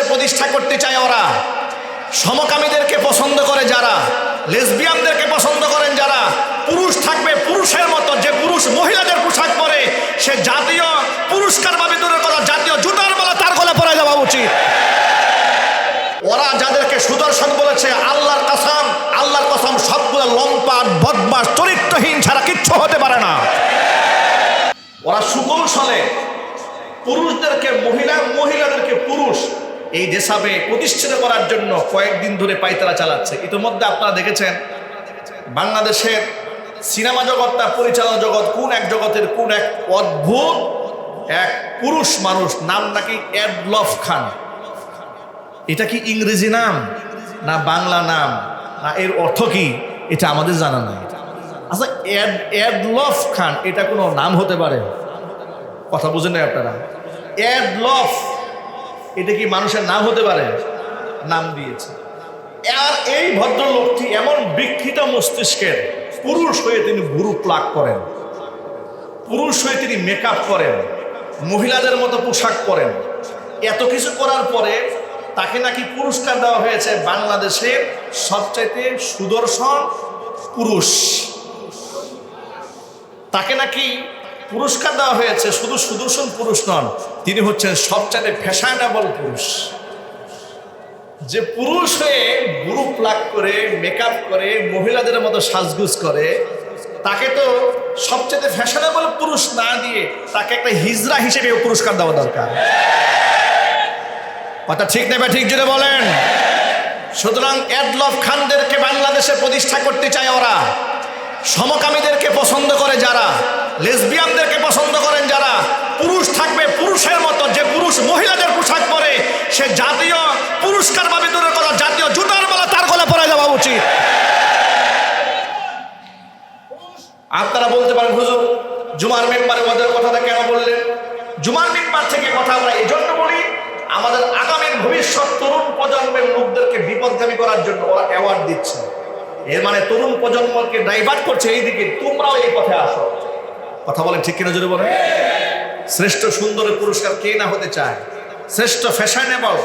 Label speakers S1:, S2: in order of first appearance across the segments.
S1: প্রতিষ্ঠা করতে চায় ওরা। সমকামীদেরকে পছন্দ করে যারা, লেসবিয়ানদেরকে পছন্দ করেন যারা, পুরুষ থাকবে পুরুষের মতো, যে পুরুষ মহিলাদের পোশাক পরে সে জাতীয় পুরস্কার পাবে দূরের কথা, জাতীয় জুতার মালা তার গলা পরে যাওয়া উচিত। ওরা যাদেরকে সুদর্শন বলেছে, আল্লাহর কসম সবগুলো লম্পট বদমাশ চরিত্রহীন ছাড়া কিচ্ছু হতে পারে না। ওরা সুকৌশলে পুরুষদেরকে মহিলা, মহিলাদেরকে পুরুষ এই দেশাবে প্রতিষ্ঠিত করার জন্য কয়েকদিন ধরে পায়তারা চালাচ্ছে। ইতিমধ্যে আপনারা দেখেছেন বাংলাদেশের সিনেমা জগৎটা, পরিচালনা জগৎ, কোন এক জগতের কোন এক অদ্ভুত এক পুরুষ মানুষ, নাম নাকি এডলফ খান। এটা কি ইংরেজি নাম না বাংলা নাম, না এর অর্থ কি এটা আমাদের জানা নাই। আচ্ছা, এডলফ খান এটা কোনো নাম হতে পারে? কথা বুঝেন না আপনারা? এডলফ এটা কি মানুষের নাম হতে পারে? নাম দিয়েছে। আর এই ভদ্রলোকটি এমন বিকৃত মস্তিষ্কের, পুরুষ হয়ে তিনি ভুরু প্লাক করেন, পুরুষ হয়ে তিনি মেকআপ করেন, মহিলাদের মতো পোশাক পরেন। এত কিছু করার পরে তাকে নাকি পুরস্কার দেওয়া হয়েছে বাংলাদেশের সবচাইতে সুদর্শন পুরুষ। তাকে নাকি পুরস্কার দেওয়া হয়েছে, শুধু সুদর্শন পুরুষ নন, তিনি হচ্ছেন সবচাইতে ফ্যাশনেবল পুরুষ। যে পুরুষ হয়ে ভুরু প্লাক করে, মেকআপ করে, মহিলাদের মতো সাজগুজ করে, তাকে তো সবচেয়ে ফ্যাশনেবল পুরুষ না দিয়ে তাকে একটা হিজড়া হিসেবে পুরস্কার দেওয়া দরকার। কথা ঠিক নেবে ঠিক জুড়ে বলেন। সুতরাং এডলফ খানদেরকে বাংলাদেশে প্রতিষ্ঠা করতে চায় ওরা। সমকামীদেরকে পছন্দ করে যারা, লেসবিয়ানদেরকে পছন্দ করেন যারা, পুরুষ থাকবে পুরুষের মতো, যে পুরুষ মহিলাদের পোশাক পরে সে জাতীয় পুরস্কার পাবে দূরের কথা, জাতীয় জুতার মালা তার গলা পরে যাওয়া উচিত। আপনারা বলতে পারেন, হুজুর জুমার মেম্বারে ওদের কথাটা কেন বললেন? জুমার মেম্বার থেকে কথা আমরা এই জন্য বলি, আমাদের আগামী ভবিষ্যৎ তরুণ প্রজন্মের লোকদেরকে বিপদগামী করার জন্য ওরা অ্যাওয়ার্ড দিচ্ছে। এর মানে তরুণ প্রজন্মকে ডাইভার্ট করছে এইদিকে, তোমরাও এই পথে আসো। কথা বলেন ঠিক কিনা জোরে বলেন? শ্রেষ্ঠ সুন্দরের পুরস্কার কে না হতে চায়? শ্রেষ্ঠ ফ্যাশনেবল,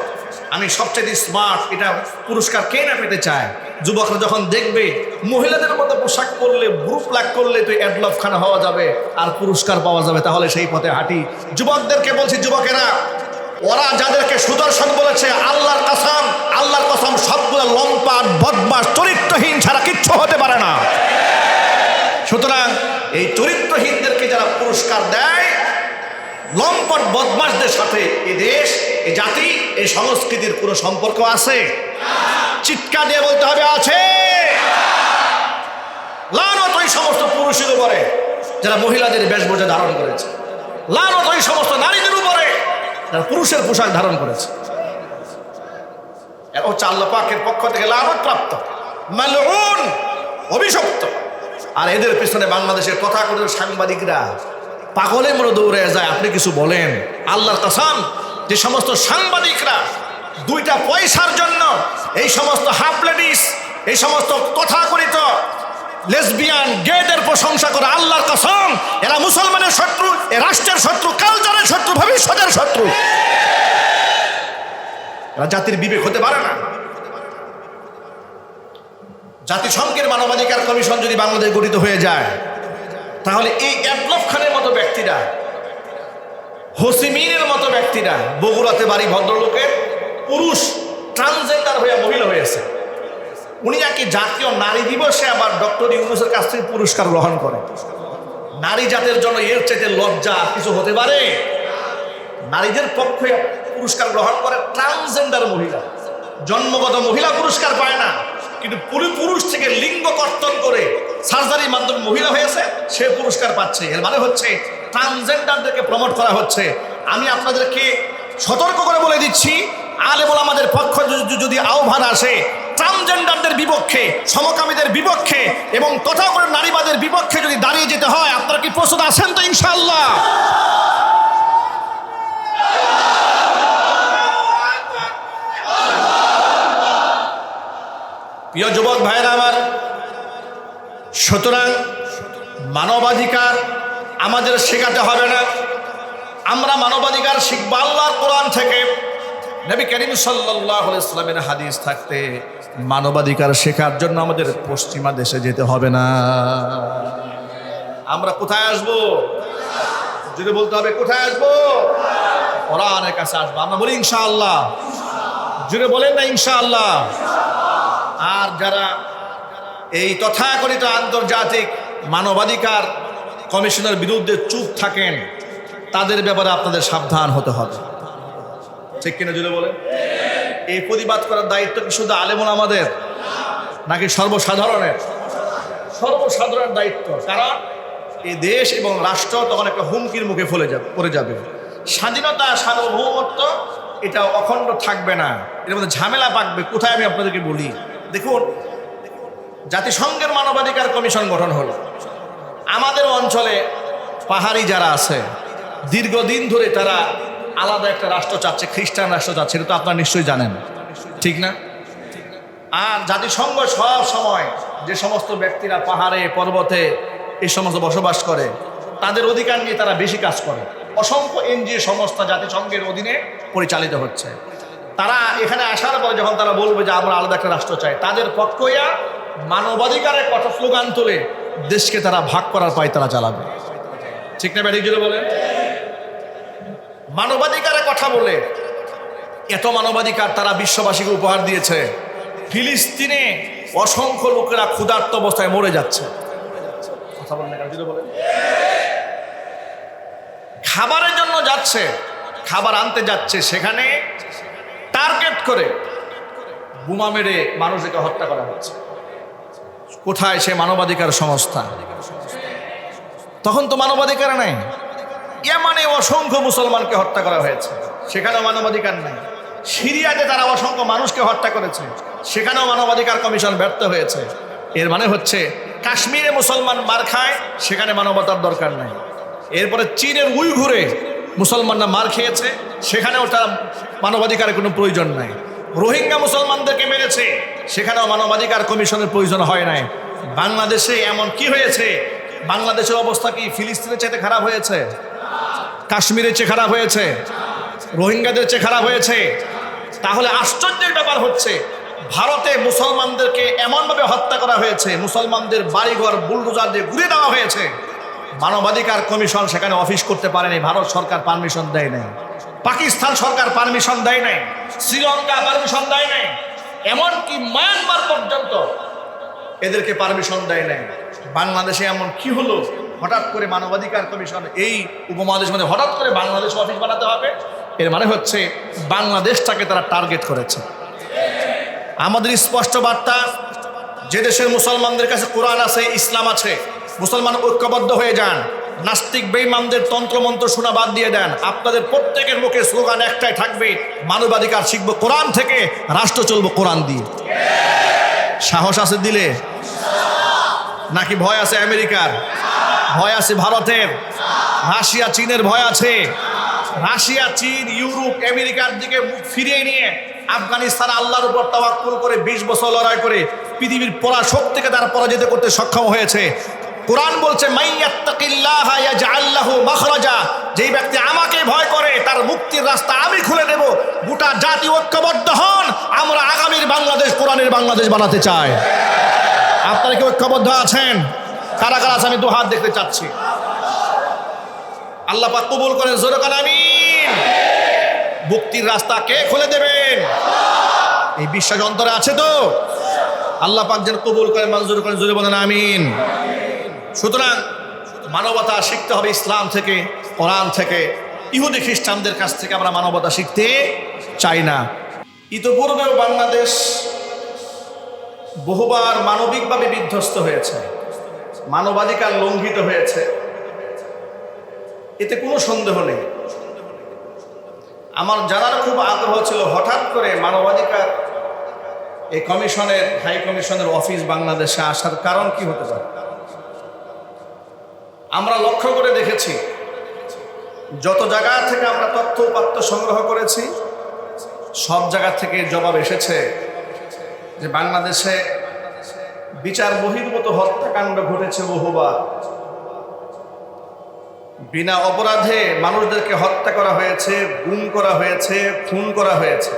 S1: আমি সবচেয়ে স্মার্ট, এটা পুরস্কার কে না পেতে চায়? যুবকরা যখন দেখবে মহিলাদের মতো পোশাক পরলে, গ্রুপ লাগ করলে তো এডলফ খান হওয়া যাবে আর পুরস্কার পাওয়া যাবে, তাহলে সেই পথে হাঁটি। যুবকদেরকে বলছি, যুবকেরা, ওরা যাদেরকে সুদর্শন বলেছে, আল্লাহর কসম সবগুলো লম্পট বদমাশ চরিত্রহীন ছাড়া কিচ্ছু হতে পারে না। সুতরাং এই চরিত্রহীনদেরকে যারা পুরস্কার দেয়, লম্পট বদমাশদের সাথে এ দেশ, এই জাতি, এই সংস্কৃতির কোনো সম্পর্ক আছে? চিৎকার দিয়ে বলতে হবে আছে। লানত ওই সমস্ত পুরুষের উপরে যারা মহিলাদের বেশভূষা ধারণ করেছে, লানত ওই সমস্ত নারীদের উপরে যারা পুরুষের পোশাক ধারণ করেছে। এরা হচ্ছে আল্লাহ পাকের পক্ষ থেকে লানত প্রাপ্ত, মালউন, অভিশপ্ত। আর এদের পিছনে বাংলাদেশের তথাকথিত সাংবাদিকরা পাগলের মতো দৌড়ে যায়। আপনি কিছু বলেন, আল্লাহর কসম, যে সমস্ত সাংবাদিকরা দুইটা পয়সার জন্য এই সমস্ত হাফ লেডিস, এই সমস্ত তথাকথিত লেসবিয়ান, গেদের প্রশংসা করে, আল্লাহর কসম এরা মুসলমানের শত্রু, এ রাষ্ট্রের শত্রু, কালচারের শত্রু, ভবিষ্যতের শত্রু। এরা জাতির বিবেক হতে পারে না। জাতিসংঘের মানবাধিকার কমিশন যদি বাংলাদেশ গঠিত হয়ে যায়, তাহলে এই এডলফ খানের মতো ব্যক্তিরা, হোসিমিনের মতো ব্যক্তিরা, বগুড়াতে বাড়ি ভদ্রলোকের, পুরুষ ট্রান্সজেন্ডার হয়ে মহিলা হয়েছে, উনি নাকি জাতীয় নারী দিবসে আবার ডক্টর ইউনূসের কাছ থেকে পুরস্কার গ্রহণ করে। নারী জাতের জন্য এর চাইতে লজ্জা কিছু হতে পারে? নারীদের পক্ষে পুরস্কার গ্রহণ করে ট্রান্সজেন্ডার মহিলা। জন্মগত মহিলা পুরস্কার পায় না, কিন্তু পুরুষ থেকে লিঙ্গ কর্তন করে সার্জারির মাধ্যমে মহিলা হয়েছে, সে পুরস্কার পাচ্ছে। এর মানে হচ্ছে ট্রান্সজেন্ডারদেরকে প্রমোট করা হচ্ছে। আমি আপনাদেরকে সতর্ক করে বলে দিচ্ছি, আলেম ওলামাদের পক্ষ যদি আহ্বান আসে ট্রান্সজেন্ডারদের বিপক্ষে, সমকামীদের বিপক্ষে এবং তথাকথিত নারীবাদের বিপক্ষে যদি দাঁড়িয়ে যেতে হয়, আপনারা কি প্রস্তুত আছেন তো? ইনশাআল্লাহ। প্রিয় যুবক ভাইরা আমার, সুতরাং মানবাধিকার আমাদের শেখাতে হবে না। আমরা মানবাধিকার শিখব আল্লাহর কোরআন থেকে, নবী করিম সাল্লাল্লাহু আলাইহি ওয়াসাল্লামের হাদিস থাকতে মানবাধিকার শেখার জন্য আমাদের পশ্চিমা দেশে যেতে হবে না। আমরা কোথায় আসবো? যদি বলতে হবে কোথায় আসবো? কোরআনের কাছে আসবো। আমরা বলি ইনশাআল্লাহ। জুড়ে বলেন না ইনশাআল্লাহ। আর যারা এই তথাকথিত আন্তর্জাতিক মানবাধিকার কমিশনের বিরুদ্ধে চুপ থাকেন, তাদের ব্যাপারে আপনাদের সাবধান হতে হবে। ঠিক কিনা জুড়ে বলেন? এই প্রতিবাদ করার দায়িত্ব কি শুধু আলেমুল আমাদের, নাকি সর্বসাধারণের? সর্বসাধারণের দায়িত্ব। কারণ এই দেশ এবং রাষ্ট্র তখন একটা হুমকির মুখে পড়ে যাবে। স্বাধীনতা, সার্বভৌমত্ব এটা অখণ্ড থাকবে না, এর মধ্যে ঝামেলা পাকবে। কোথায় আমি আপনাদেরকে বলি, দেখুন, জাতিসংঘের মানবাধিকার কমিশন গঠন হলো। আমাদের অঞ্চলে পাহাড়ি যারা আছে, দীর্ঘদিন ধরে তারা আলাদা একটা রাষ্ট্র চাচ্ছে, খ্রিস্টান রাষ্ট্র চাচ্ছে। এটা তো আপনারা নিশ্চয়ই জানেন, ঠিক না? আর জাতিসংঘ সব সময় যে সমস্ত ব্যক্তিরা পাহাড়ে পর্বতে এই সমস্ত বসবাস করে, তাদের অধিকার নিয়ে তারা বেশি কাজ করে। অসংখ্য এনজিও সংস্থা জাতিসংঘের অধীনে পরিচালিত হচ্ছে। তারা এখানে আসার পরে যখন তারা বলবে যে আমরা আলাদা একটা রাষ্ট্র চাই, তাদের পক্ষইয়া মানবাধিকারের কথা স্লোগান তুলে দেশকে তারা ভাগ করার পায় তারা চালাবে। ঠিক না ব্যাটিক জুড়ে বলেন? মানবাধিকারের কথা বলে এত মানবাধিকার তারা বিশ্ববাসীকে উপহার দিয়েছে। ফিলিস্তিনে অসংখ্য লোকেরা ক্ষুধার্ত অবস্থায় মরে যাচ্ছে। কথা বলেন না, জুড়ে বলেন। খাবারের জন্য যাচ্ছে, খাবার আনতে যাচ্ছে, সেখানে টার্গেট করে বোমা মেরে মানুষকে হত্যা করা হচ্ছে। কোথায় সে মানবাধিকার সংস্থা? তখন তো মানবাধিকার নাই। ইয়ামানে অসংখ্য মুসলমানকে হত্যা করা হয়েছে, সেখানেও মানবাধিকার নাই। সিরিয়াতে তারা অসংখ্য মানুষকে হত্যা করেছে, সেখানেও মানবাধিকার কমিশন ব্যর্থ হয়েছে। এর মানে হচ্ছে কাশ্মীরে মুসলমান মার খায়, সেখানে মানবতার দরকার নাই। এরপরে চীনের উইঘুরে মুসলমানরা মার খেয়েছে, সেখানেও তার মানবাধিকারের কোনো প্রয়োজন নাই। রোহিঙ্গা মুসলমানদেরকে মেরেছে, সেখানেও মানবাধিকার কমিশনের প্রয়োজন হয় নাই। বাংলাদেশে এমন কি হয়েছে? বাংলাদেশের অবস্থা কি ফিলিস্তিনের চেয়ে খারাপ হয়েছে? কাশ্মীরের চেয়ে খারাপ হয়েছে? রোহিঙ্গাদের চেয়ে খারাপ হয়েছে? তাহলে আশ্চর্যের ব্যাপার হচ্ছে, ভারতে মুসলমানদেরকে এমনভাবে হত্যা করা হয়েছে, মুসলমানদের বাড়িঘর বুলডোজার দিয়ে ঘুরে দেওয়া হয়েছে। মানবাধিকার কমিশন সেখানে অফিস করতে পারেনি, ভারত সরকার পারমিশন দেয় নাই, পাকিস্তান সরকার পারমিশন দেয় নাই, শ্রীলঙ্কা পারমিশন দেয় নাই, এমনকি মায়ানমার পর্যন্ত এদেরকে পারমিশন দেয় নাই। বাংলাদেশে এমন কি হলো, হঠাৎ করে মানবাধিকার কমিশন এই উপমহাদেশের মধ্যে হঠাৎ করে বাংলাদেশ অফিস বানাতে হবে? এর মানে হচ্ছে বাংলাদেশটাকে তারা টার্গেট করেছে। আমাদের স্পষ্ট বার্তা, যে দেশের মুসলমানদের কাছে কোরআন আছে, ইসলাম আছে, মুসলমান ঐক্যবদ্ধ হয়ে যান। নাস্তিক বেঈমানদের তন্ত্রমন্ত্র শোনা বাদ দিয়ে দেন। আপনাদের প্রত্যেকের মুখে স্লোগান একটাই থাকবে, মানবাধিকার শিখবো কোরআন থেকে, রাষ্ট্র চলবো কোরআন দিয়ে। সাহস আছে দিলে? নাকি ভয় আছে আমেরিকার? ভয় আছে ভারতের? রাশিয়া চীনের ভয় আছে? রাশিয়া চীন ইউরোপ আমেরিকার দিকে মুখ ফিরিয়ে নিয়ে আফগানিস্তান আল্লাহর উপর তাওয়াক্কুল করে 20 বছর লড়াই করে পৃথিবীর পরাশক্তিকে তারা পরাজিত করতে সক্ষম হয়েছে। কোরআন বলছে, মাইয়াত্তাকিল্লাহা ইয়াজআল লাহু মাখরাজা, যেই ব্যক্তি আমাকে ভয় করে তার মুক্তির রাস্তা আমি খুলে দেব। গোটা জাতি ঐক্যবদ্ধ হন, আমরা আগামীর বাংলাদেশ কোরআনের বাংলাদেশ বানাতে চাই। আপনারা কি ঐক্যবদ্ধ আছেন? কারা কারা আছে? আমি দু হাত দেখতে চাচ্ছি। আল্লাহ পাক কবুল করেন, জোরে বলেন আমিন। মুক্তির রাস্তা কে খুলে দেবেন? এই বিশ্বাস অন্তরে আছে তো? আল্লাহ পাক যেন কবুল করেন, মঞ্জুর করেন, জোরে বলেন আমিন। সুতরাং মানবতা শিখতে হবে ইসলাম থেকে, কোরআন থেকে। ইহুদি খ্রিস্টানদের কাছ থেকে আমরা মানবতা শিখতে চাই না। ইতিপূর্বেও বাংলাদেশ বহুবার মানবিকভাবে বিধ্বস্ত হয়েছে, মানবাধিকার লঙ্ঘিত হয়েছে, এতে কোনো সন্দেহ নেই। আমার জানার খুব আগ্রহ ছিল, হঠাৎ করে মানবাধিকার এই কমিশনের, হাই কমিশনের অফিস বাংলাদেশে আসার কারণ কি হতে পারে? আমরা লক্ষ্য করে দেখেছি, যত জায়গা থেকে আমরা তথ্য উপাত্ত সংগ্রহ করেছি, সব জায়গা থেকে জবাব এসেছে যে বাংলাদেশে বিচার বহির্ভূত হত্যাকাণ্ড ঘটেছে বহুবার। বিনা অপরাধে মানুষদেরকে হত্যা করা হয়েছে, গুম করা হয়েছে, খুন করা হয়েছে।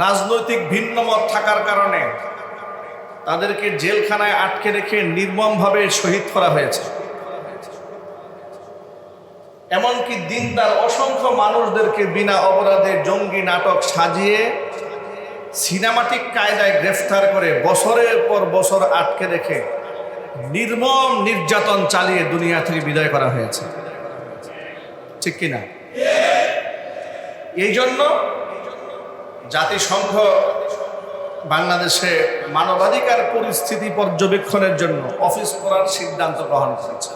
S1: রাজনৈতিক ভিন্নমত থাকার কারণে তাদেরকে জেলখানায় আটকে রেখে নির্মমভাবে শহীদ করা হয়েছে। এমনকি দিনদার অসংখ্য মানুষদেরকে বিনা অপরাধে জঙ্গি নাটক সাজিয়ে সিনেমাটিক কায়দায় গ্রেফতার করে বছরের পর বছর আটকে রেখে নির্মম নির্যাতন চালিয়ে দুনিয়া থেকে বিদায় করা হয়েছে, ঠিক কিনা? এই জন্য জাতিসংঘ বাংলাদেশে মানবাধিকার পরিস্থিতি পর্যবেক্ষণের জন্য অফিস করার সিদ্ধান্ত গ্রহণ করেছে।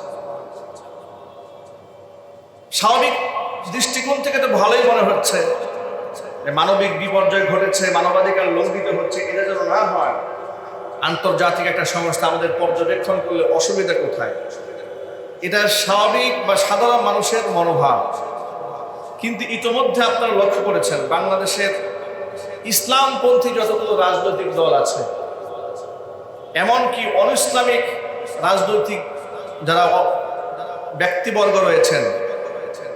S1: স্বাভাবিক দৃষ্টিকোণ থেকে তো ভালোই মনে হচ্ছে যে মানবিক বিপর্যয় ঘটেছে, মানবাধিকার লঙ্ঘিত হচ্ছে, এটা যেন না হয়। আন্তর্জাতিক একটা সংস্থা আমাদের পর্যবেক্ষণ করলে অসুবিধা কোথায়? এটা স্বাভাবিক বা সাধারণ মানুষের মনোভাব। কিন্তু ইতোমধ্যে আপনারা লক্ষ্য করেছেন বাংলাদেশের ইসলামপন্থী যতগুলো রাজনৈতিক দল আছে, এমনকি অনইসলামিক রাজনৈতিক যারা ব্যক্তিবর্গ রয়েছেন,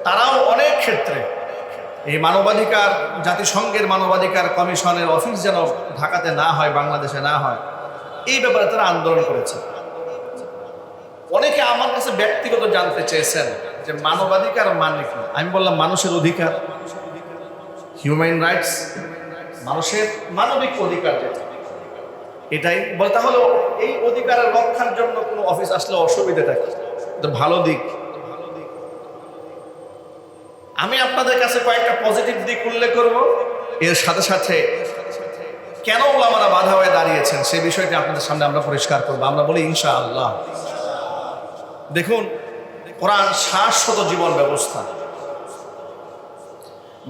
S1: তারাও অনেক ক্ষেত্রে এই মানবাধিকার, জাতিসংঘের মানবাধিকার কমিশনের অফিস যেন ঢাকাতে না হয়, বাংলাদেশে না হয়, এই ব্যাপারে তারা আন্দোলন করেছে। অনেকে আমার কাছে ব্যক্তিগত জানতে চেয়েছেন যে মানবাধিকার মানে কি। আমি বললাম মানুষের অধিকার, হিউম্যান রাইটস, মানুষের মানবিক অধিকার যেটা, এটাই বল। তাহলে এই অধিকারের রক্ষার জন্য কোনো অফিস আসলে অসুবিধাটা কি? তো ভালো দিক আমি আপনাদের কাছে কয়েকটা পজিটিভ দিক উল্লেখ করব। এর সাথে সাথে কেন ওলামারা বাধা হয়ে দাঁড়িয়েছেন সেই বিষয়টি আপনাদের সামনে আমরা পরিষ্কার করবো। আমরা বলি ইনশাআল্লাহ। দেখুন, কোরআন শাশ্বত জীবন ব্যবস্থা।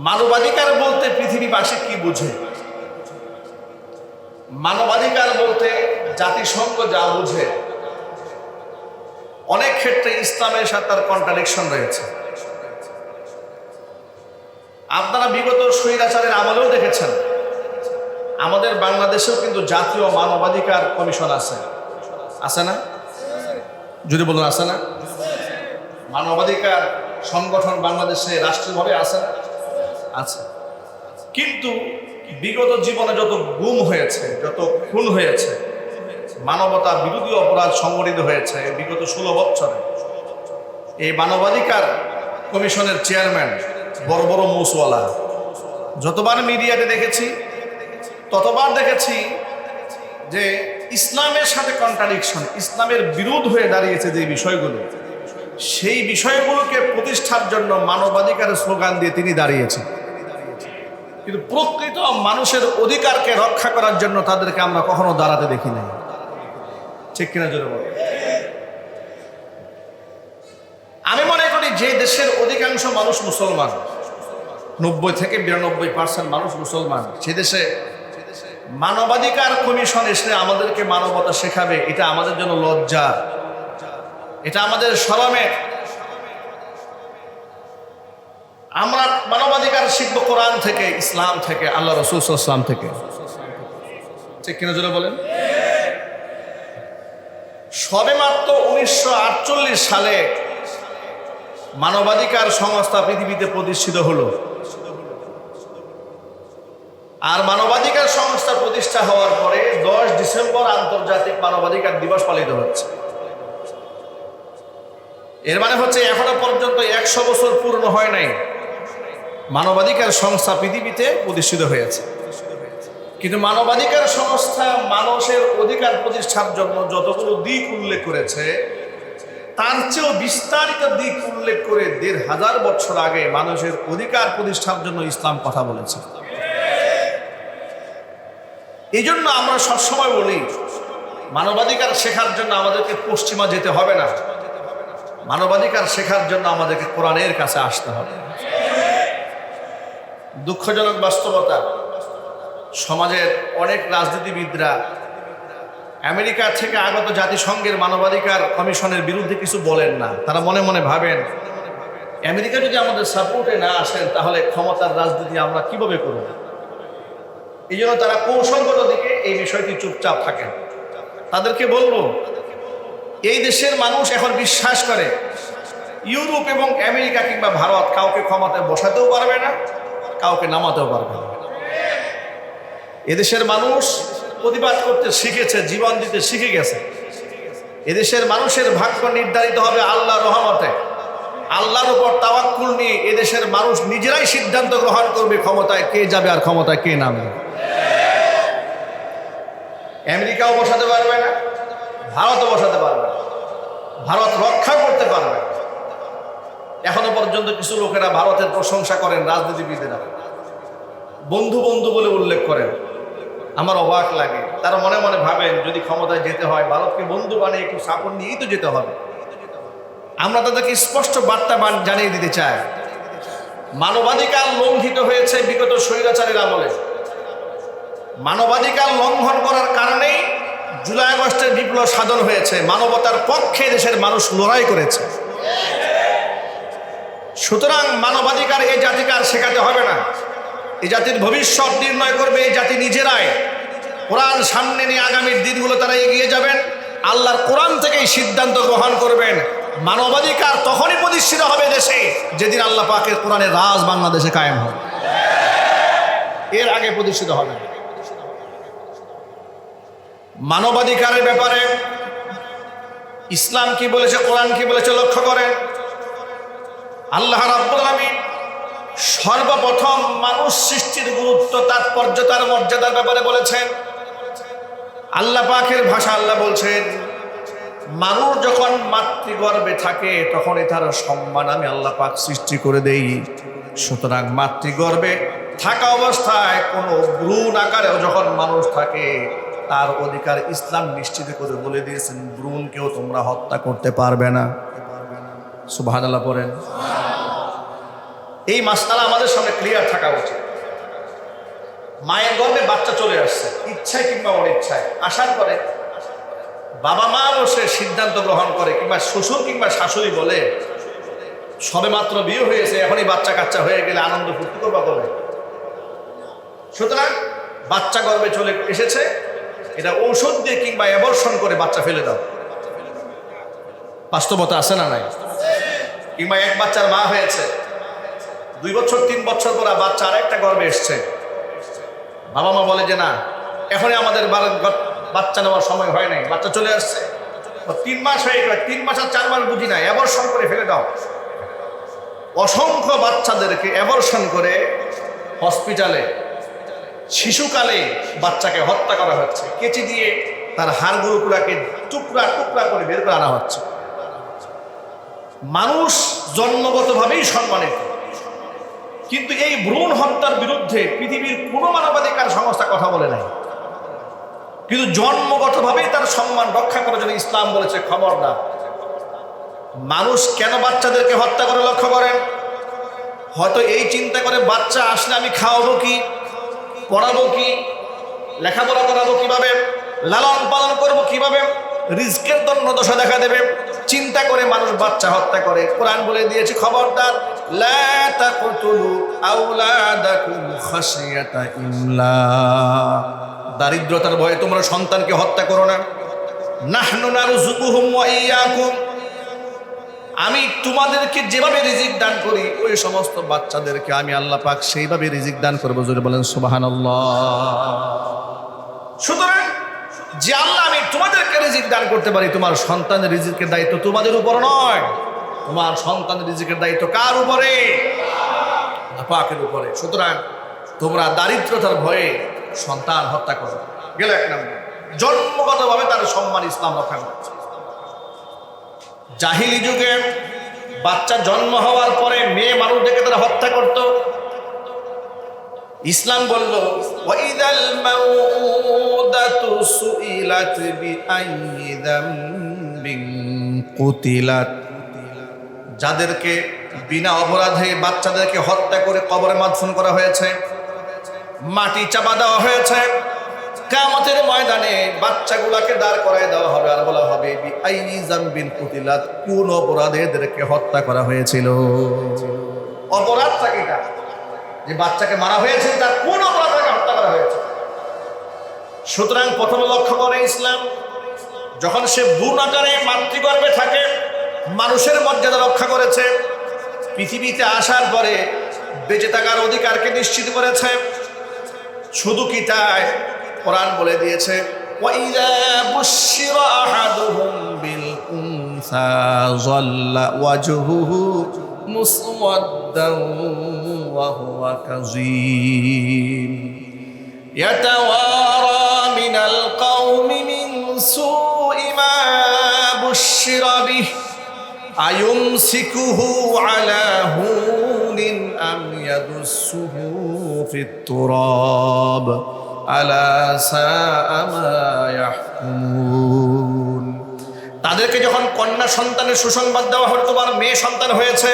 S1: মানবাধিকার বলতে পৃথিবীবাসী কি বুঝে? মানবাধিকার বলতে জাতিসংঘ যা বুঝে, অনেক ক্ষেত্রে ইসলামের সাথে তার কন্ট্রাডিকশন রয়েছে। আপনারা বিগত স্বৈরাচারের আমলেও দেখেছেন, আমাদের বাংলাদেশেও কিন্তু জাতীয় মানবাধিকার কমিশন আছে, আছে না? যদি বলুন আছে না? মানবাধিকার সংগঠন বাংলাদেশে রাষ্ট্রীয়ভাবে আছে না? আছে। কিন্তু বিগত জীবনে যত গুম হয়েছে, যত খুন হয়েছে, মানবতা বিরোধী অপরাধ সংগঠিত হয়েছে বিগত 16 বছরে, এই মানবাধিকার কমিশনের চেয়ারম্যান বড় বড় মুসওয়ালা, যতবার মিডিয়াতে দেখেছি ততবার দেখেছি যে ইসলামের সাথে কন্ট্রাডিকশন, ইসলামের বিরোধ হয়ে দাঁড়িয়েছে যে বিষয়গুলো, সেই বিষয়গুলোকে প্রতিষ্ঠার জন্য মানবাধিকারের স্লোগান দিয়ে তিনি দাঁড়িয়েছেন। কিন্তু প্রকৃত মানুষের অধিকারকে রক্ষা করার জন্য তাদেরকে আমরা কখনো দাঁড়াতে দেখি নাই, ঠিক কিনা জোরে বলো? আমি মনে করি যে দেশের অধিকাংশ মানুষ মুসলমান, 90 থেকে 92% মানুষ মুসলমান, সে দেশে মানবাধিকার কমিশন এসে আমাদেরকে মানবতা শেখাবে, এটা আমাদের জন্য লজ্জা, এটা আমাদের শরমের। আমরা মানবাধিকার শিখবো কোরআন থেকে, ইসলাম থেকে, আল্লাহ রাসূল সাল্লাল্লাহু আলাইহি ওয়াসাল্লাম থেকে, ঠিক কিনা জোরে বলেন? সবেমাত্র 1948 সালে মানবাধিকার সংস্থা পৃথিবীতে প্রতিষ্ঠিত হলো। আর মানবাধিকার সংস্থা প্রতিষ্ঠা হওয়ার পরে 10 ডিসেম্বর আন্তর্জাতিক মানবাধিকার দিবস পালিত হচ্ছে। এর মানে হচ্ছে এখনো পর্যন্ত 100 বছর পূর্ণ হয় নাই মানবাধিকার সংস্থা পৃথিবীতে প্রতিষ্ঠিত হয়েছে। কিন্তু মানবাধিকার সংস্থা মানুষের অধিকার প্রতিষ্ঠার জন্য যতগুলো দিক উল্লেখ করেছে, তার চেয়েও বিস্তারিত দিক উল্লেখ করে 1500 বছর আগে মানুষের অধিকার প্রতিষ্ঠার জন্য ইসলাম কথা বলেছে। এই জন্য আমরা সবসময় বলি মানবাধিকার শেখার জন্য আমাদেরকে পশ্চিমা যেতে হবে না, মানবাধিকার শেখার জন্য আমাদেরকে কোরআনের কাছে আসতে হবে। দুঃখজনক বাস্তবতা, সমাজের অনেক রাজনীতিবিদরা আমেরিকা থেকে আগত জাতিসংঘের মানবাধিকার কমিশনের বিরুদ্ধে কিছু বলেন না। তারা মনে মনে ভাবেন আমেরিকা যদি আমাদের সাপোর্টে না আসেন তাহলে ক্ষমতার রাজনীতি আমরা কিভাবে করব। এই জন্য তারা কৌশলগত দিকে এই বিষয়টি চুপচাপ থাকেন। তাদেরকে বলবো, এই দেশের মানুষ এখন বিশ্বাস করে ইউরোপ এবং আমেরিকা কিংবা ভারত কাউকে ক্ষমতায় বসাতেও পারবে না, কাউকে নামাতেও পারবে না। এদেশের মানুষ প্রতিবাদ করতে শিখেছে, জীবন দিতে শিখে গেছে। এদেশের মানুষের ভাগ্য নির্ধারিত হবে আল্লাহর রহমতে। আল্লাহর উপর তাওয়াক্কুল নিয়ে এদেশের মানুষ নিজেরাই সিদ্ধান্ত গ্রহণ করবে ক্ষমতায় কে যাবে আর ক্ষমতায় কে নামবে। আমেরিকাও বসাতে পারবে না, ভারতও বসাতে পারবে না, ভারত রক্ষা করতে পারবে। এখনো পর্যন্ত কিছু লোকেরা ভারতের প্রশংসা করেন, রাজনীতিবিদেরা বন্ধু বন্ধু বলে উল্লেখ করেন। আমার অবাক লাগে, তারা মনে মনে ভাবেন যদি ক্ষমতায় যেতে হয় ভারতকে বন্ধু বানিয়ে একটু সাপোর্ট নিয়েই তো যেতে হবে। আমরা তাদেরকে স্পষ্ট বার্তা জানিয়ে দিতে চাই, মানবাধিকার লঙ্ঘিত হয়েছে বিগত স্বৈরাচারীর আমলে। মানবাধিকার লঙ্ঘন করার কারণেই জুলাই আগস্টের বিপ্লব সাধন হয়েছে। মানবতার পক্ষে দেশের মানুষ লড়াই করেছে। সুতরাং মানবাধিকার এই জাতিকে আর শেখাতে হবে না। এই জাতির ভবিষ্যৎ নির্ণয় করবে এই জাতি নিজেরাই। কোরআন সামনে নিয়ে আগামীর দিনগুলো তারা এগিয়ে যাবেন, আল্লাহর কোরআন থেকেই সিদ্ধান্ত গ্রহণ করবেন। মানবাধিকার তখনই প্রতিষ্ঠিত হবে দেশে যেদিন আল্লাহ পাকের কোরআনের রাজ বাংলাদেশে কায়েম হবে, এর আগে প্রতিষ্ঠিত হবে না। মানবাধিকারের ব্যাপারে ইসলাম কি বলেছে, কোরআন কি বলেছে লক্ষ্য করেন। আল্লাহ রাব্বুল আলামিন সর্বপ্রথম মানুষ সৃষ্টির গুরুত্ব, তাৎপর্য, তার মর্যাদার ব্যাপারে বলেছেন। আল্লাহ পাকের ভাষা আল্লাহ বলছেন, মানুষ যখন মাতৃগর্ভে থাকে তখনই তার সম্মান আমি আল্লাহ পাক সৃষ্টি করে দেই। সুতরাং মাতৃগর্ভে থাকা অবস্থায় কোনো ভ্রূণ আকারেও যখন মানুষ থাকে তার অধিকার ইসলাম নিশ্চিত করে বলে দিয়েছেন, ভ্রূণকেও তোমরা হত্যা করতে পারবে না। সুবহানাল্লাহ পড়েন। এই মাসআলা আমাদের সামনে ক্লিয়ার থাকা উচিত। মায়ের গর্ভে বাচ্চা চলে আসছে, ইচ্ছায় কিংবা অনিচ্ছায় আসার পরে বাবা মা বসে সিদ্ধান্ত গ্রহণ করে, কিংবা শ্বশুর কিংবা শাশুড়ি বলে সবে মাত্র বিয়ে হয়েছে, এখনই বাচ্চা কাচ্চা হয়ে গেলে আনন্দ ফুর্তি করবা বলে। সুতরাং বাচ্চা গর্ভে চলে এসেছে, এটা ঔষধ দিয়ে কিংবা অ্যাবর্শন করে বাচ্চা ফেলে দাও। বাস্তবতা আছে না নাই? কিংবা এক বাচ্চার মা হয়েছে, 2 বছর 3 বছর পর বাচ্চা আরেকটা গর্ভে এসছে, বাবা মা বলে যে না এখনই আমাদের বাচ্চা নেওয়ার সময় হয় নাই, বাচ্চা চলে আসছে, 3 মাস হয়ে গেল, 3 মাস আর 4 মাস বুঝি না, অ্যাবর্শন করে ফেলে দাও। অসংখ্য বাচ্চাদেরকে অ্যাবর্শন করে হসপিটালে শিশুকালে বাচ্চাকে হত্যা করা হচ্ছে, কেচি দিয়ে তার হাড়গুলোগুলোকে টুকরা টুকরা করে বের করে আনা হচ্ছে। মানুষ জন্মগতভাবেই সম্মানিত, কিন্তু এই ভ্রূণ হত্যার বিরুদ্ধে পৃথিবীর কোনো মানবাধিকার সংস্থা কথা বলে নাই। কিন্তু জন্মগতভাবেই তার সম্মান রক্ষা করার জন্য ইসলাম বলেছে খবরদার। মানুষ কেন বাচ্চাদেরকে হত্যা করে লক্ষ্য করেন? হয়তো এই চিন্তা করে বাচ্চা আসলে আমি খাওয়াবো কি, পড়াবো কি, লেখাপড়া করাবো কিভাবে, লালন পালন করবো কিভাবে, রিজকের জন্য দশা দেখা দেবে, চিন্তা করে মানুষ বাচ্চা হত্যা করে। কোরআন বলে দিয়েছে খবরদার, লা তাকতুলু আওলাদাকুম খাশিয়াতা ইমলাক, দারিদ্রতার ভয়ে তোমরা সন্তানকে হত্যা করো না। নাহনু নারযুকুহুম ওয়া ইয়্যাকুম, আমি তোমাদেরকে যেভাবে রিজিক দান করি ওই সমস্ত বাচ্চাদেরকে আমি আল্লাহ পাক সেইভাবে রিজিক দান করবো। জোরে বলেন সুবহানাল্লাহ। সুতরাং যে আল্লাহ আমি তোমাদেরকে রিজিক দান করতে পারি, তোমার সন্তানের রিজিকের দায়িত্ব তোমাদের উপর নয়, তোমার সন্তানের রিজিকের দায়িত্ব কার উপরে? আল্লাহ পাকের উপরে। সুতরাং তোমরা দারিদ্রতার ভয়ে সন্তান হত্যা করো। গেল 1 নম্বর, জন্মগতভাবে তার সম্মান ইসলাম রক্ষা করছে। জাহিলি যুগে বাচ্চা জন্ম হওয়ার পরে মেয়ে মানুষদেরকে তারা হত্যা করত। ইসলাম বলল, ওয়াইদাল মাউদাতু সুইলাত বিআইয়ি যামবিন কুতিলাত, যাদেরকে বিনা অপরাধে বাচ্চাদেরকে হত্যা করে কবরে মাদফন করা হয়েছে, মাটি চাপা দেওয়া হয়েছে, কিয়ামতের ময়দানে বাচ্চাগুলাকে দাঁড় করায় দেওয়া হবে আর বলা হবে বিআইয়ি যামবিন কুতিলাত, কোন অপরাধে এদেরকে হত্যা করা হয়েছিল। অপরাধটা কিটা? যে বাচ্চাকে মারা হয়েছে তার কোন অপরাধে হত্যা করা হয়েছে। সুতরাং প্রথমে লক্ষ্য করে ইসলাম যখন সে ভ্রূণ আকারে মাতৃগর্ভে থাকে মানুষের মর্যাদা রক্ষা করেছে, পৃথিবীতে আসার পরে বেঁচে থাকার অধিকারকে নিশ্চিত করেছে। শুধু কি তাই, কোরআন বলে দিয়েছে ওয়াইযা বুশিরা আহাদুহুম বিল উনসা যাল্লা ওয়াজহুহু মুসওয়াদ্দান ওয়া হুয়া কাযীম ইয়াতাওয়ারা মিনাল কওমি মিন সুই মা বুশিরা বিহি আয়ুমসিকুহু আলা হুনিন আম ইয়াদুসসুহু ফিত তুরাব আলা সাআ মা ইয়াহকুমুন। তাদেরকে যখন কন্যা সন্তানের সুসংবাদ দেওয়া হলো তোমার মেয়ে সন্তান হয়েছে,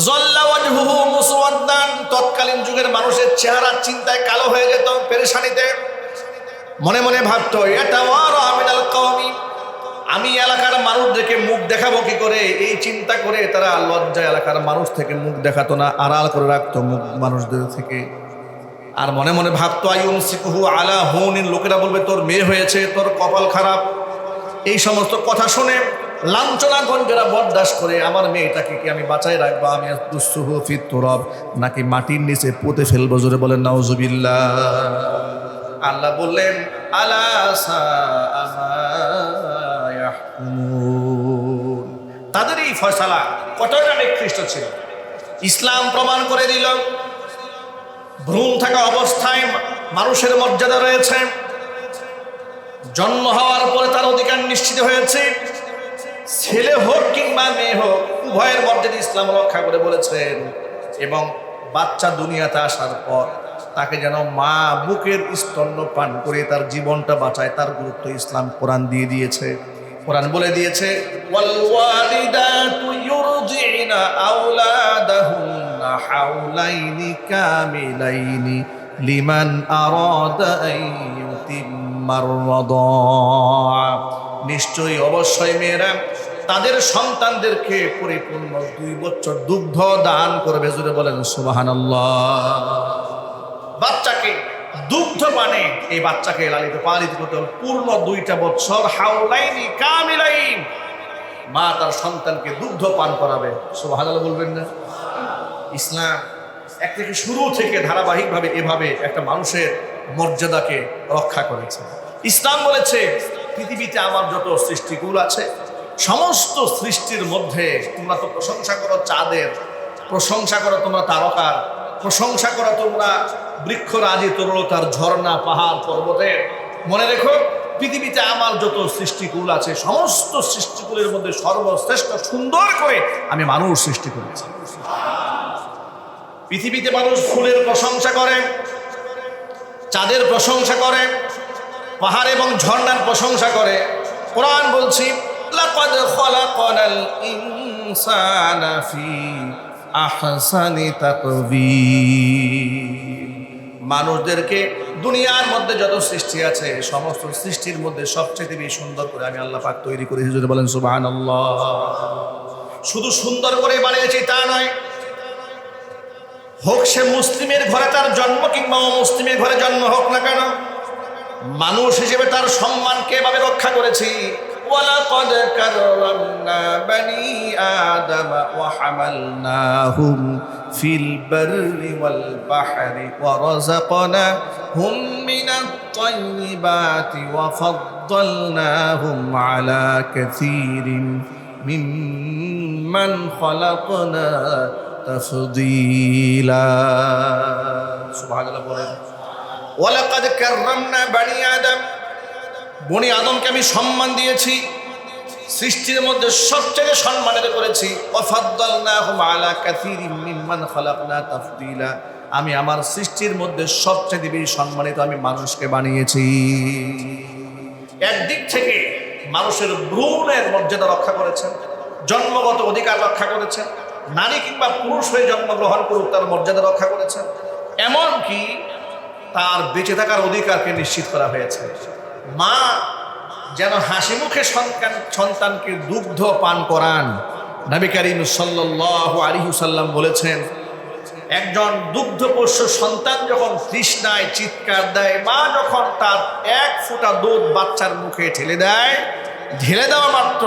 S1: যাল্লা ওয়াজহুহু মুসওয়াদ্দান, তৎকালীন যুগের মানুষের চেহারা চিন্তায় কালো হয়ে যেত, পেরেশানিতে মনে মনে ভাবতো ইয়াতাওয়ারা মিনাল কওমি, আমি এলাকার মানুষদেরকে মুখ দেখাবো কি করে, এই চিন্তা করে তারা লজ্জায় এলাকার মানুষ থেকে মুখ দেখাতো না, আড়াল করে রাখতো মুখ মানুষদের থেকে। আর মনে মনে ভাবতো আয়ুমসিকুহু আলা হুনিন, লোকেরা বলবে তোর মেয়ে হয়েছে, তোর কপাল খারাপ। এই সমস্ত কথা শুনে লাঞ্ছনা গঞ্জরা বরদাস্ত করে আমার মেয়েটাকে কি আমি বাঁচাই রাখবো, আমি দুসসুহু ফিত তুরাব, নাকি মাটির নিচে পুঁতে ফেলবো? জোরে বলেন নাউজুবিল্লাহ। আল্লাহ বললেন আলা সাআ মা ইয়াহকুমুন, তাদের এই ফয়সালা কতটা নিকৃষ্ট ছিল। ইসলাম প্রমাণ করে দিল ভ্রূণ থাকা অবস্থায় মানুষের মর্যাদা রয়েছে, জন্ম হওয়ার পরে তার অধিকার নিশ্চিত হয়েছে। ছেলে হোক কিংবা মেয়ে হোক, উভয়ের মর্যাদা ইসলাম রক্ষা করে বলেছেন। এবং বাচ্চা দুনিয়াতে আসার পর তাকে যেন মা বুকের স্তন্য পান করে তার জীবনটা বাঁচায়, তার গুরুত্ব ইসলাম কোরআন দিয়ে দিয়েছে। কোরআন বলে দিয়েছে ওয়াল ওয়ালিদাতু ইউরজি'না আওলাদাহুন্না হাওলাইনি কামিলাইনি লিমান আরাদা আন ইউতিম্মার রাদা, নিশ্চয়ই অবশ্যই মেয়েরা তাদের সন্তানদেরকে পরিপূর্ণ 2 বছর দুগ্ধ দান করবে। জোরে বলেন সুবহানাল্লাহ। বাচ্চাকে দুগ্ধ পানে এই বাচ্চাকে লালিত পালিত করতে হবে পূর্ণ 2টা বছর, হাওলাইনি কামিলাইন, মা তার সন্তানকে দুগ্ধ পান করাবে। সুবহানাল্লাহ বলবেন না? ইসলাম এক থেকে শুরু থেকে ধারাবাহিকভাবে এভাবে একটা মানুষের মর্যাদাকে রক্ষা করেছে। ইসলাম বলেছে পৃথিবীতে আমার যত সৃষ্টিকুল আছে সমস্ত সৃষ্টির মধ্যে তোমরা তো প্রশংসা করো চাঁদের, প্রশংসা করো তোমরা তারকার, প্রশংসা করো তোমরা বৃক্ষরাজি তরুলতার, ঝর্ণা, পাহাড়, পর্বতের। মনে রেখো পৃথিবীতে আমার যত সৃষ্টিকুল আছে সমস্ত সৃষ্টিকুলের মধ্যে সর্বশ্রেষ্ঠ সুন্দর করে আমি মানুষ সৃষ্টি করেছি। পৃথিবীতে মানুষ ফুলের প্রশংসা করে, চাঁদের প্রশংসা করে, পাহাড় এবং ঝর্ণার প্রশংসা করে। কোরআন বলছি লাকাদ খালাকনাল ইনসানা ফি আহসানি তাকবীর, মানুষদেরকে দুনিয়ার মধ্যে যত সৃষ্টি আছে সমস্ত সৃষ্টির মধ্যে সবচেয়ে বেশি সুন্দর করে আমি আল্লাহ পাক তৈরি করেছি। যদি বলেন সুবহানাল্লাহ। শুধু সুন্দর করে বানিয়েছি তা নয়, হোক সে মুসলিমের ঘরে তার জন্ম কিংবা অমুসলিমের ঘরে জন্ম হোক না কেন, মানুষ হিসেবে তার সম্মানকে এভাবে রক্ষা করেছি। ওয়ালাকাদ কাররামনা বানি আদম ওয়া হামালনাহুম ফিল বাররি ওয়াল বাহরি ওয়া রাযাকনাহুম মিনাত তাইয়্যিবাতি ওয়া ফাদ্দালনাহুম আলা কাসীরিন মিম্মান খালাকনা তাফদীলা। সুবহানাল্লাহ বলেন ওয়ালাকাদ কাররামনা বানি আদম, বনি আদমকে আমি সম্মান দিয়েছি, সৃষ্টির মধ্যে সবচেয়ে সম্মানিত করেছি। ওয়াফাদ্দালনাহুম আলা কাসীরিম মিম্মান খালাকনা তাফদীলা, আমি আমার সৃষ্টির মধ্যে সবচেয়ে বেশি সম্মানিত আমি মানুষকে বানিয়েছি। একদিক থেকে মানুষের ভ্রূণের মর্যাদা রক্ষা করেছেন, জন্মগত অধিকার রক্ষা করেছেন, নারী কিংবা পুরুষ হয়ে জন্মগ্রহণ করুক তার মর্যাদা রক্ষা করেছেন, এমনকি তার বেঁচে থাকার অধিকারকে নিশ্চিত করা হয়েছে। মা যেন হাসি মুখে সন্তানকে দুগ্ধ পান করান। নবী করিম সাল্লাল্লাহু আলাইহি ওয়াসাল্লাম বলেছেন একজন দুগ্ধপোষ্য সন্তান যখন তৃষ্ণায় চিৎকার দেয়, মা যখন তার এক ফোঁটা দুধ বাচ্চার মুখে ঢেলে দেওয়া মাত্র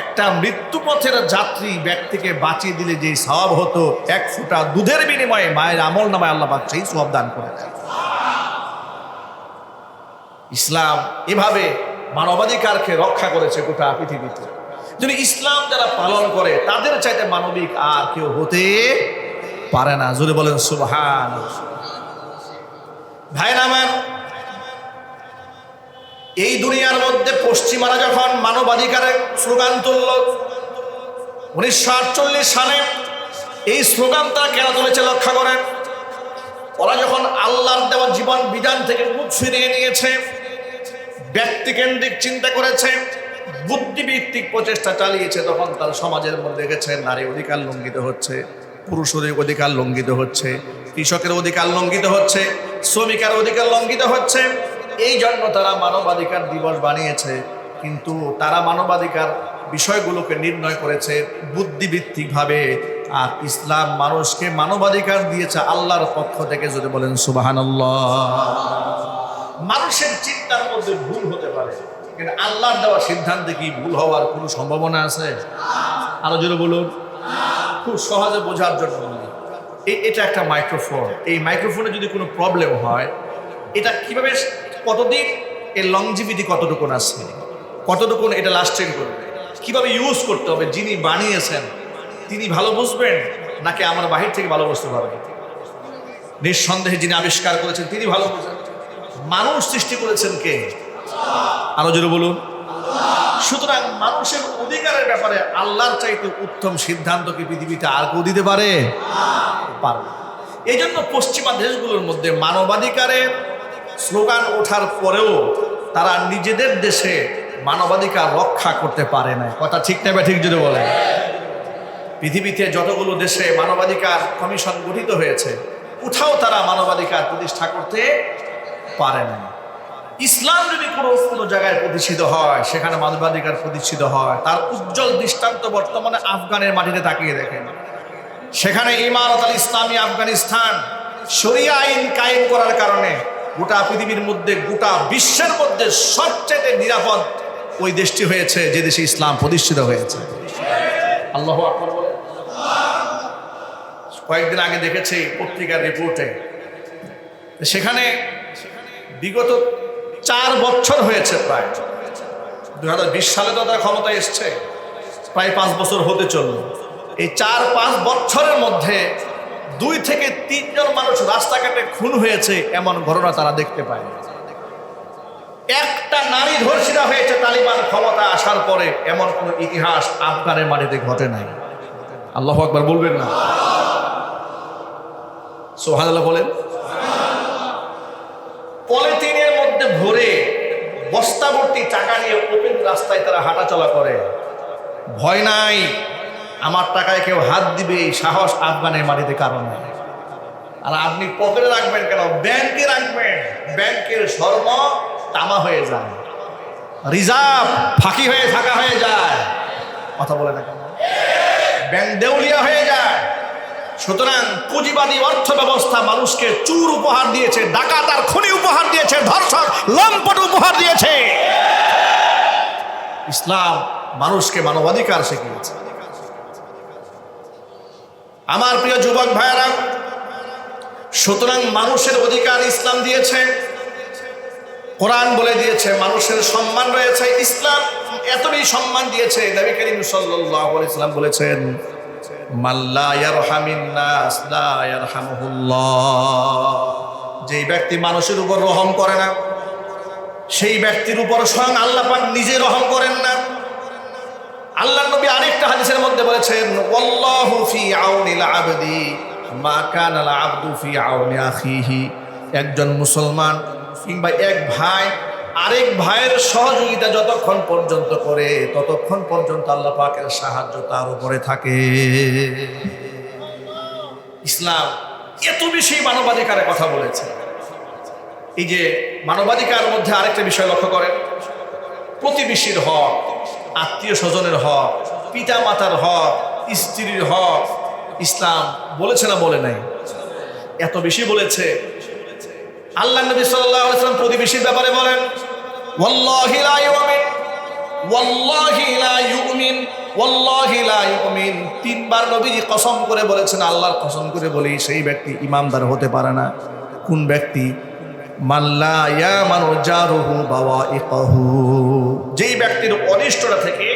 S1: একটা মৃত্যুপথের যাত্রী ব্যক্তিকে বাঁচিয়ে দিলে যে সওয়াব হতো, এক ফোঁটা দুধের বিনিময়ে মায়ের আমল নামায় আল্লাহ পাক সেই সওয়াব দান করে দেয়। ইসলাম এভাবে মানবাধিকারকে রক্ষা করেছে গোটা পৃথিবীতে। যদি ইসলাম যারা পালন করে তাদের চাইতে মানবিক আর কেউ হতে পারে না। জোরে বলেন সুবহানাল্লাহ। ভাইরা আমার, এই দুনিয়ার মধ্যে পশ্চিমারা যখন মানবাধিকারের স্লোগান তুলল 1948 সালে, এই স্লোগান তারা কেন তুলেছে লক্ষ্য করেন। ওরা যখন আল্লাহর দেওয়া জীবন বিধান থেকে মুখ ফিরিয়ে নিয়েছে, ব্যক্তিকেন্দ্রিক চিন্তা করেছে, বুদ্ধিভিত্তিক প্রচেষ্টা চালিয়েছে, তখন তার সমাজের মধ্যে দেখেছে নারী অধিকার লঙ্ঘিত হচ্ছে, পুরুষের অধিকার লঙ্ঘিত হচ্ছে, কৃষকের অধিকার লঙ্ঘিত হচ্ছে, শ্রমিকের অধিকার লঙ্ঘিত হচ্ছে। এই জন্য তারা মানবাধিকার দিবস বানিয়েছে। কিন্তু তারা মানবাধিকার বিষয়গুলোকে নির্ণয় করেছে বুদ্ধিভিত্তিকভাবে। আর ইসলাম মানুষকে মানবাধিকার দিয়েছে আল্লাহর পক্ষ থেকে। যদি বলেন সুবহানাল্লাহ। মানুষের চিন্তার মধ্যে ভুল হতে পারে, কিন্তু আল্লাহর দেওয়া সিদ্ধান্তে কি ভুল হওয়ার কোনো সম্ভাবনা আছে? আরো জোরে বলুন। খুব সহজে বোঝার জন্য বলি, এটা একটা মাইক্রোফোন। এই মাইক্রোফোনে যদি কোনো প্রবলেম হয়, এটা কিভাবে, কতদিন, এর লংজিভিটি কতটুকুন আছে, কতটুকুন এটা লাস্টিং করবে, কিভাবে ইউজ করতে হবে, যিনি বানিয়েছেন তিনি ভালো বুঝবেন নাকি আমরা বাহির থেকে ভালো বুঝতে পারবেন? নিঃসন্দেহে যিনি আবিষ্কার করেছেন তিনি ভালো বুঝেন। মানুষ সৃষ্টি করেছেন কে? আরো জোরে বলুন। সুতরাং মানুষের অধিকারের ব্যাপারে আল্লাহর চাইতে উত্তম সিদ্ধান্ত কি পৃথিবীতে আর কেউ দিতে পারে? পারবে। এই জন্য পশ্চিমা দেশগুলোর মধ্যে মানবাধিকারের স্লোগান ওঠার পরেও তারা নিজেদের দেশে মানবাধিকার রক্ষা করতে পারে না। কথা ঠিক না বা ঠিক যদি বলে? পৃথিবীতে যতগুলো দেশে মানবাধিকার কমিশন গঠিত হয়েছে, কোথাও তারা মানবাধিকার প্রতিষ্ঠা করতে পারে না। ইসলাম যদি কোনো জায়গায় প্রতিষ্ঠিত হয়, সেখানে মানবাধিকার প্রতিষ্ঠিত হয়। তার উজ্জ্বল দৃষ্টান্ত বর্তমানে আফগানের মাটিতে তাকিয়ে দেখেন। সেখানে ইমারত আল ইসলামী আফগানিস্তান শরিয়া আইন কায়েম করার কারণে গোটা পৃথিবীর মধ্যে, গোটা বিশ্বের মধ্যে সবচেয়ে নিরাপদ ওই দেশটি হয়েছে যে দেশে ইসলাম প্রতিষ্ঠিত হয়েছে। আল্লাহু আকবার বলে। কয়েকদিন আগে দেখেছি পত্রিকার রিপোর্টে, সেখানে বিগত 4 বছর হয়েছে, প্রায় 2020 সালে তো তারা ক্ষমতায় এসছে, প্রায় 5 বছর হতে চলল। এই 4-5 বছরের মধ্যে 2 থেকে 3 জন মানুষ রাস্তাঘাটে খুন হয়েছে, এমন ঘটনা তারা দেখতে পায়। একটা নারী ধর্ষিতা হয়েছে তালিবান ক্ষমতা আসার পরে, এমন কোন ইতিহাস আফগানের মাটিতে ঘটে নাই। আল্লাহু আকবার বলবেন না? সুবহানাল্লাহ বলেন। পলিথিনের মধ্যে ভরে বস্তাভর্তি টাকা নিয়ে ওপেন রাস্তায় তারা হাঁটাচলা করে, ভয় নাই আমার টাকায় কেউ হাত দিবে, এই সাহস আফগানের মাটিতে কারণ নেই। আর আপনি পকেটে রাখবেন কেন? ব্যাংকে রাখবেন, ব্যাংকের স্বর্ণ তামা হয়ে যায়, রিজার্ভ ফাঁকি হয়ে থাকা হয়ে যায়। কথা বলে না কেন? ব্যাংক দেউলিয়া হয়ে যায়। সুতরাং পুঁজিবাদী অর্থ ব্যবস্থা মানুষকে চুর উপহার দিয়েছে, ডাকাত আর খুনি উপহার দিয়েছে, ধর্ষক লম্পট উপহার দিয়েছে। ইসলাম মানুষকে মানবাধিকার শিখিয়েছে। আমার প্রিয় যুবক ভাইয়েরা, সুতরাং মানুষের অধিকার ইসলাম দিয়েছে, কোরআন বলে দিয়েছে, মানুষের সম্মান রয়েছে। ইসলাম এত বেশি সম্মান দিয়েছে, নবী করিম সাল্লাল্লাহু আলাইহি ওয়াসাল্লাম বলেছেন, মাল্লা ইয়ারহামিন নাস লা ইয়ারহামুহুল্লাহ। যেই ব্যক্তি মানুষের উপর রহম করে না, সেই ব্যক্তির উপর স্বয়ং আল্লাহ পাক নিজে রহম করেন না। আল্লাহর নবী আরেকটা হাদিসের মধ্যে বলেছেন, ওয়াল্লাহু ফি আউনিল আবদি মা কানাল আবদু ফি আউনি আখিহি। একজন মুসলমান কিংবা এক ভাই আরেক ভাইয়ের সহযোগিতা যতক্ষণ পর্যন্ত করে, ততক্ষণ পর্যন্ত আল্লাহ পাকের সাহায্য তার উপরে থাকে। ইসলাম এত বেশি মানবাধিকারের কথা বলেছে। এই যে মানবাধিকার মধ্যে আরেকটা বিষয় লক্ষ্য করেন, প্রতিবেশীর হক, আত্মীয় স্বজনের হক, পিতা মাতার হক, স্ত্রীর হক, ইসলাম বলেছে না বলে নাই? এত বেশি বলেছে। আল্লাহ নবী সাল্লাল্লাহু আলাইহি ওয়াসাল্লাম প্রতিবেশীর ব্যাপারে বলেন, ওয়াল্লাহি লা ইউমিন, ওয়াল্লাহি লা ইউমিন, ওয়াল্লাহি লা ইউমিন। তিনবার নবীজি কসম করে বলেছেন, আল্লাহর কসম করে বলি সেই ব্যক্তি ইমানদার হতে পারে না। কোন ব্যক্তি? মাল্লা ইয়ামানু জারুহু বাওয়াইকাহু, যেই ব্যক্তির অনিষ্টতা থেকে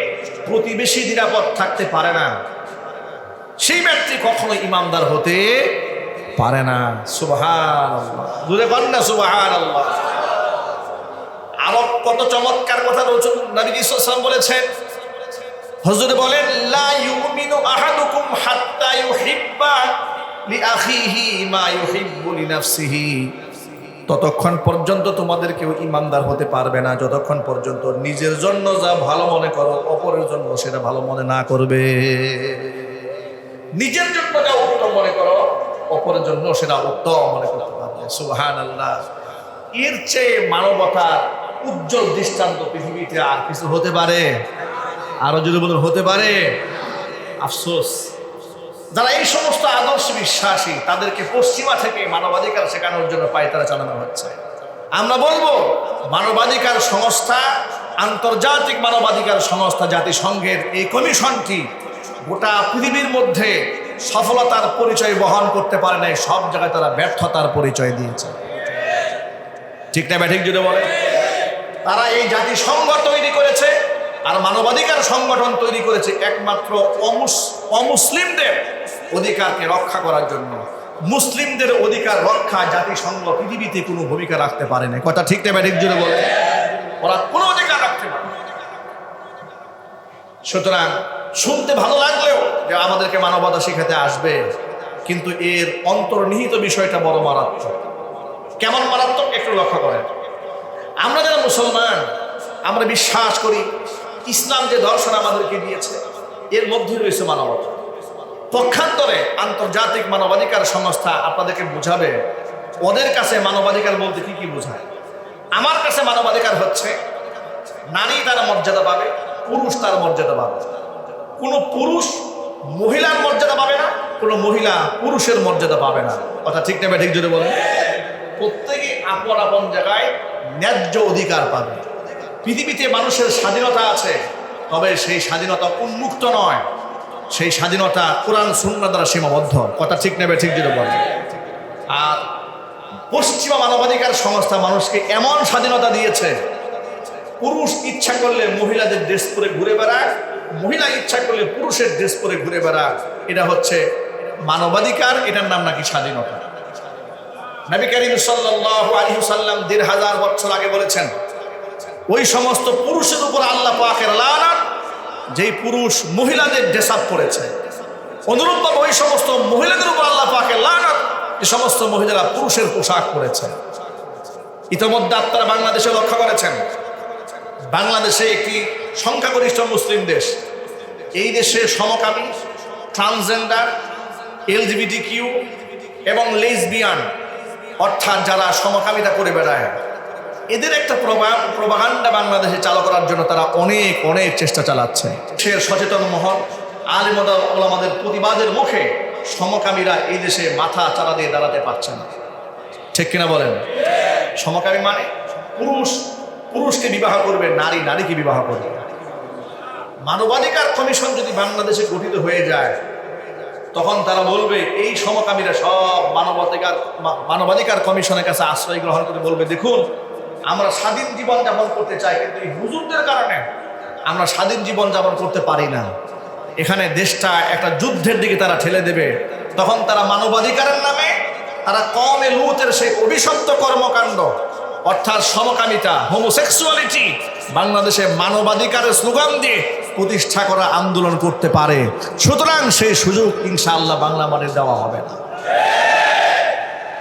S1: প্রতিবেশী নিরাপদ থাকতে পারে না, সেই ব্যক্তি কখনো ইমানদার হতে পারে না। সুবহানাল্লাহ, বুঝতে পারেন না? সুবহানাল্লাহ। আরো কত চমৎকার কথা রাসূল নবী সাল্লাল্লাহু আলাইহি ওয়াসাল্লাম বলেছেন। হুজুর বলেন, লা ইউমিনু আহাদুকুম হাত্তা ইউহিব্বা লিআখিহি মা ইউহিব্বু লিনাফসিহি। ততক্ষণ পর্যন্ত তোমাদের কেউ ইমানদার হতে পারবে না যতক্ষণ পর্যন্ত নিজের জন্য যা ভালো মনে করো অপরের জন্য সেটা ভালো মনে না করবে। নিজের জন্য যা উত্তম মনে করো অপরের জন্য সেটা উত্তম মনে করতে পারবে। সুবহানাল্লাহ। এর চেয়ে মানবতার উজ্জ্বল দৃষ্টান্ত পৃথিবীতে আর কিছু হতে পারে? আরো যদি বলুন, হতে পারে? আফসোস, যারা এই সমস্ত আদর্শ বিশ্বাসী তাদেরকে পশ্চিমা থেকে মানবাধিকার শেখানোর জন্য পায়তারা চালানো হচ্ছে। আমরা বলবো, মানবাধিকার সংস্থা, আন্তর্জাতিক মানবাধিকার সংস্থা জাতিসংঘের এই কমিশনটি গোটা পৃথিবীর মধ্যে সফলতার পরিচয় বহন করতে পারে নাই, সব জায়গায় তারা ব্যর্থতার পরিচয় দিয়েছে। ঠিক না ব্যাঠিক যদি বলে? তারা এই জাতিসংঘ তৈরি করেছে আর মানবাধিকার সংগঠন তৈরি করেছে একমাত্র অমুসলিমদের অধিকারকে রক্ষা করার জন্য। মুসলিমদের অধিকার রক্ষা জাতিসংঘ পৃথিবীতে কোনো ভূমিকা রাখতে পারে না। কথা ঠিক না ব্যাঠিক যদি বলে? ওরা কোনো অধিকার রাখতে পারে না। সুতরাং শুনতে ভালো লাগলেও যে আমাদেরকে মানবতা শিখাতে আসবে, কিন্তু এর অন্তর্নিহিত বিষয়টা বড় মারাত্মক। কেমন মারাত্মক একটু লক্ষ্য করেন। আমরা যারা মুসলমান, আমরা বিশ্বাস করি ইসলাম যে দর্শন আমাদেরকে দিয়েছে এর মধ্যে রয়েছে মানবতা। পক্ষান্তরে আন্তর্জাতিক মানবাধিকার সংস্থা আপনাদেরকে বোঝাবে ওদের কাছে মানবাধিকার বলতে কি কি বোঝায়। আমার কাছে মানবাধিকার হচ্ছে নারী তার মর্যাদা পাবে, পুরুষ তার মর্যাদা পাবে। কোনো পুরুষ মহিলার মর্যাদা পাবে না, কোনো মহিলা পুরুষের মর্যাদা পাবে না। কথা ঠিক না ঠিক যদি বলেন? প্রত্যেকে আপন আপন জায়গায় ন্যায্য অধিকার পাবে। পৃথিবীতে মানুষের স্বাধীনতা আছে, তবে সেই স্বাধীনতা উন্মুক্ত নয়, সেই স্বাধীনতা কোরআন সুন্নাহ দ্বারা সীমাবদ্ধ। কথা ঠিক নেবে ঠিক যদি বলেন? আর পশ্চিমা মানবাধিকার সংস্থা মানুষকে এমন স্বাধীনতা দিয়েছে, পুরুষ ইচ্ছা করলে মহিলাদের ড্রেস পরে ঘুরে বেড়ায়, মহিলা ইচ্ছা করলে পুরুষের ড্রেস পরে ঘুরে বেড়ায়। এটা হচ্ছে মানবাধিকার, এটার নাম নাকি স্বাধীনতা। নবী করিম সাল্লাল্লাহু আলাইহি ওয়াসাল্লাম ১৫০০ বছর আগে বলেছেন, ওই সমস্ত পুরুষের উপর আল্লাহ পাকের লানত যেই পুরুষ মহিলাদের ড্রেস আপ করেছে। অনুরূপভাবে ওই সমস্ত মহিলাদের উপর আল্লাহ পাকের লানত যে সমস্ত মহিলারা পুরুষের পোশাক পরেছে। ইতিমধ্যে আপনারা বাংলাদেশে লক্ষ্য করেছেন, বাংলাদেশে একটি সংখ্যাগরিষ্ঠ মুসলিম দেশ। এই দেশে সমকামী, ট্রান্সজেন্ডার, LGBTQ এবং লেসবিয়ান অর্থাৎ যারা সমকামিতা করে বেড়ায়, এদের একটা প্রপাগান্ডা বাংলাদেশে চালু করার জন্য তারা অনেক অনেক চেষ্টা চালাচ্ছে। সে সচেতন মহল, আলেম ওলামাদের প্রতিবাদের মুখে সমকামীরা এই দেশে মাথা চারা দিয়ে দাঁড়াতে পারছে না। ঠিক কিনা বলেন? সমকামী মানে পুরুষ পুরুষকে বিবাহ করবে, নারী নারীকে বিবাহ করবে। মানবাধিকার কমিশন যদি বাংলাদেশে গঠিত হয়ে যায়, তখন তারা বলবে এই সমকামীরা সব মানবাধিকার কমিশনের কাছে আশ্রয় গ্রহণ করে বলবে, দেখুন আমরা স্বাধীন জীবন যাপন করতে চাই, কিন্তু এই হুজুরদের কারণে আমরা স্বাধীন জীবন যাপন করতে পারি না। এখানে দেশটা একটা যুদ্ধের দিকে তারা ঠেলে দেবে। তখন তারা মানবাধিকারের নামে তারা কওমে লূতের সেই অভিশপ্ত কর্মকাণ্ড অর্থাৎ সমকামিতা, হোমোসেক্সুয়ালিটি বাংলাদেশে মানবাধিকারের স্লোগান দিয়ে প্রতিষ্ঠা করা আন্দোলন করতে পারে। সুতরাং সেই সুযোগ ইনশাআল্লাহ বাংলা মাঠে দেওয়া হবে না।